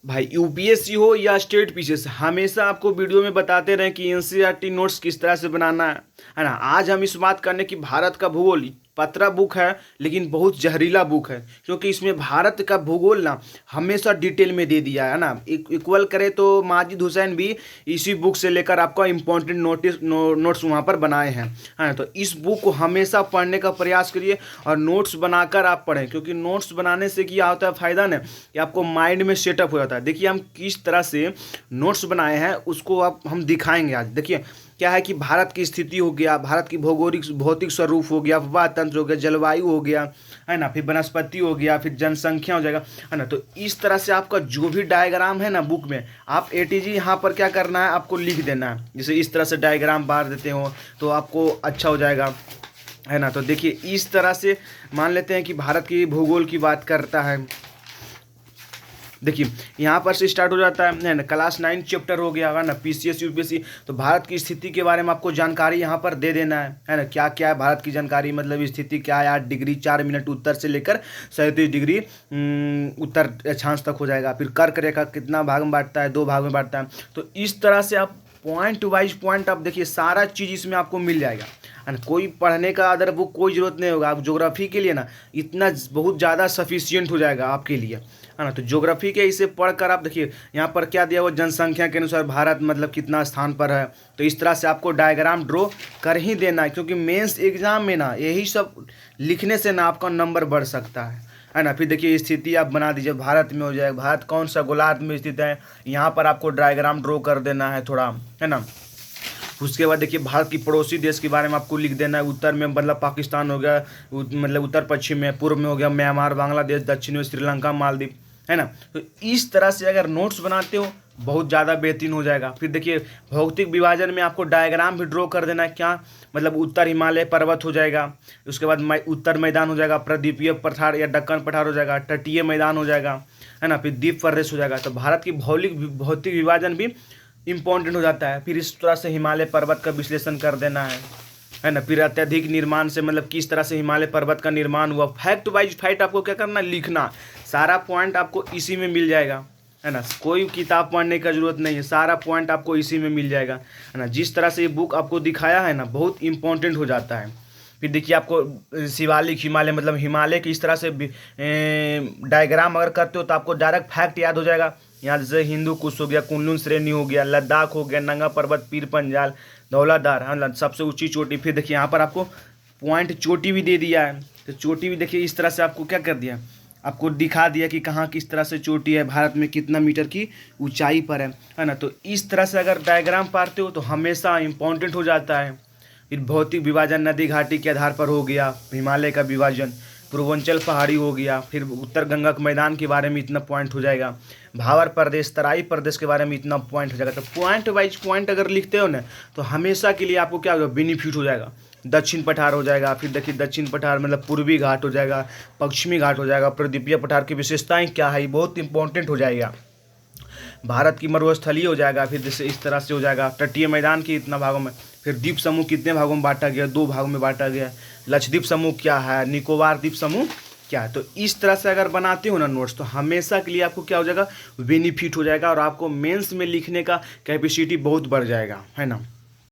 भाई यूपीएससी हो या स्टेट पीसीएस, हमेशा आपको वीडियो में बताते रहे कि एनसीईआरटी नोट्स किस तरह से बनाना है ना। आज हम इस बात करने की भारत का भूगोल पतला बुक है लेकिन बहुत जहरीला बुक है, क्योंकि इसमें भारत का भूगोल ना हमेशा डिटेल में दे दिया है ना। इक्वल करें तो माजिद हुसैन भी इसी बुक से लेकर आपका इम्पोर्टेंट नोट्स वहाँ पर बनाए हैं, है ना। तो इस बुक को हमेशा पढ़ने का प्रयास करिए और नोट्स बनाकर आप पढ़ें, क्योंकि नोट्स बनाने से क्या होता है फ़ायदा ना कि आपको माइंड में सेटअप हो जाता है। देखिए हम किस तरह से नोट्स बनाए हैं उसको आप हम दिखाएंगे आज। देखिए क्या है कि भारत की स्थिति हो गया, भारत की भौगोलिक भौतिक स्वरूप हो गया, अफवाह तंत्र हो गया, जलवायु हो गया, है ना, फिर वनस्पति हो गया, फिर जनसंख्या हो जाएगा, है ना। तो इस तरह से आपका जो भी डायग्राम है ना बुक में, आप एटीजी यहाँ पर क्या करना है, आपको लिख देना है। जैसे इस तरह से डायग्राम बार देते हो तो आपको अच्छा हो जाएगा, है ना। तो देखिए इस तरह से मान लेते हैं कि भारत की भूगोल की बात करता है। देखिए यहाँ पर से स्टार्ट हो जाता है ना, क्लास 9 चैप्टर हो गया है ना, पीसीएस यूपीएससी। तो भारत की स्थिति के बारे में आपको जानकारी यहाँ पर दे देना है ना। क्या क्या है भारत की जानकारी, मतलब स्थिति क्या है, 8 डिग्री 4 मिनट उत्तर से लेकर 37 डिग्री उत्तर अक्षांश तक हो जाएगा। फिर कर्क रेखा कितना भाग में बांटता है, 2 भाग में बांटता है। तो इस तरह से आप पॉइंट वाइज पॉइंट आप देखिए सारा चीज़ इसमें आपको मिल जाएगा, है ना। कोई पढ़ने का अदर बुक कोई ज़रूरत नहीं होगा। आप ज्योग्राफी के लिए ना इतना बहुत ज़्यादा सफिशियंट हो जाएगा आपके लिए, है ना। तो ज्योग्राफी के इसे पढ़कर आप देखिए यहाँ पर क्या दिया हुआ, जनसंख्या के अनुसार भारत मतलब कितना स्थान पर है। तो इस तरह से आपको डायग्राम ड्रॉ कर ही देना है, क्योंकि मेंस एग्जाम में ना यही सब लिखने से ना आपका नंबर बढ़ सकता है ना। फिर देखिए स्थिति आप बना दीजिए, भारत में हो जाएगा, भारत कौन सा गोलार्ध में स्थित है, यहाँ पर आपको डायग्राम ड्रॉ कर देना है थोड़ा, है ना। उसके बाद देखिए भारत की पड़ोसी देश के बारे में आपको लिख देना है। उत्तर में मतलब पाकिस्तान हो गया, मतलब उत्तर पश्चिम में, पूर्व में हो गया म्यांमार, बांग्लादेश, दक्षिण में श्रीलंका, मालदीव, है ना। तो इस तरह से अगर नोट्स बनाते हो बहुत ज़्यादा बेहतरीन हो जाएगा। फिर देखिए भौतिक विभाजन में आपको डायग्राम भी ड्रॉ कर देना है। क्या मतलब उत्तर हिमालय पर्वत हो जाएगा, उसके बाद उत्तर मैदान हो जाएगा, प्रदीपीय पठार या दक्कन पठार हो जाएगा, तटीय मैदान हो जाएगा, है ना, फिर द्वीप प्रदेश हो जाएगा। तो भारत की भौतिक विभाजन भी इम्पोर्टेंट हो जाता है। फिर इस तरह से हिमालय पर्वत का विश्लेषण कर देना है ना। फिर अत्यधिक निर्माण से मतलब किस तरह से हिमालय पर्वत का निर्माण हुआ, फैक्ट वाइज फैक्ट आपको क्या करना, लिखना। सारा पॉइंट आपको इसी में मिल जाएगा, है ना। कोई किताब पढ़ने का जरूरत नहीं है, सारा पॉइंट आपको इसी में मिल जाएगा, है ना। जिस तरह से ये बुक आपको दिखाया है ना बहुत इंपॉर्टेंट हो जाता है। फिर देखिए आपको शिवालिक हिमालय मतलब हिमालय की इस तरह से डायग्राम अगर करते हो तो आपको डायरेक्ट फैक्ट याद हो जाएगा। यहाँ जैसे हिंदू कुश हो गया, कुनलुन श्रेणी हो गया, लद्दाख हो गया, नंगा पर्वत, पीर पंजाल, धौलाधार, हाँ सबसे ऊंची चोटी। फिर देखिए यहाँ पर आपको पॉइंट चोटी भी दे दिया है। तो चोटी भी देखिए इस तरह से आपको क्या कर दिया, आपको दिखा दिया कि कहाँ किस तरह से चोटी है, भारत में कितना मीटर की ऊंचाई पर है ना। तो इस तरह से अगर डायग्राम पाते हो तो हमेशा इम्पोर्टेंट हो जाता है। फिर भौतिक विभाजन नदी घाटी के आधार पर हो गया, हिमालय का विभाजन, पूर्वांचल पहाड़ी हो गया, फिर उत्तर गंगा के मैदान के बारे में इतना पॉइंट हो जाएगा, भावर प्रदेश तराई प्रदेश के बारे में इतना पॉइंट हो जाएगा। तो पॉइंट वाइज पॉइंट अगर लिखते हो ना तो हमेशा के लिए आपको क्या होगा, बेनिफिट हो जाएगा। दक्षिण पठार हो जाएगा, फिर देखिए दक्षिण पठार मतलब पूर्वी घाट हो जाएगा, पश्चिमी घाट हो जाएगा, प्रदीपीय पठार की विशेषताएं क्या है बहुत इंपॉर्टेंट हो जाएगा। भारत की मरुस्थलीय हो जाएगा, फिर जैसे इस तरह से हो जाएगा, तटीय मैदान के इतना भागों में। फिर द्वीप समूह कितने भागों में बांटा गया, 2 भागों में बांटा गया। लक्षद्वीप समूह क्या है, निकोबार द्वीप समूह क्या है। तो इस तरह से अगर बनाते हो ना नोट्स तो हमेशा के लिए आपको क्या हो जाएगा, बेनिफिट हो जाएगा और आपको मेंस में लिखने का कैपेसिटी बहुत बढ़ जाएगा, है ना।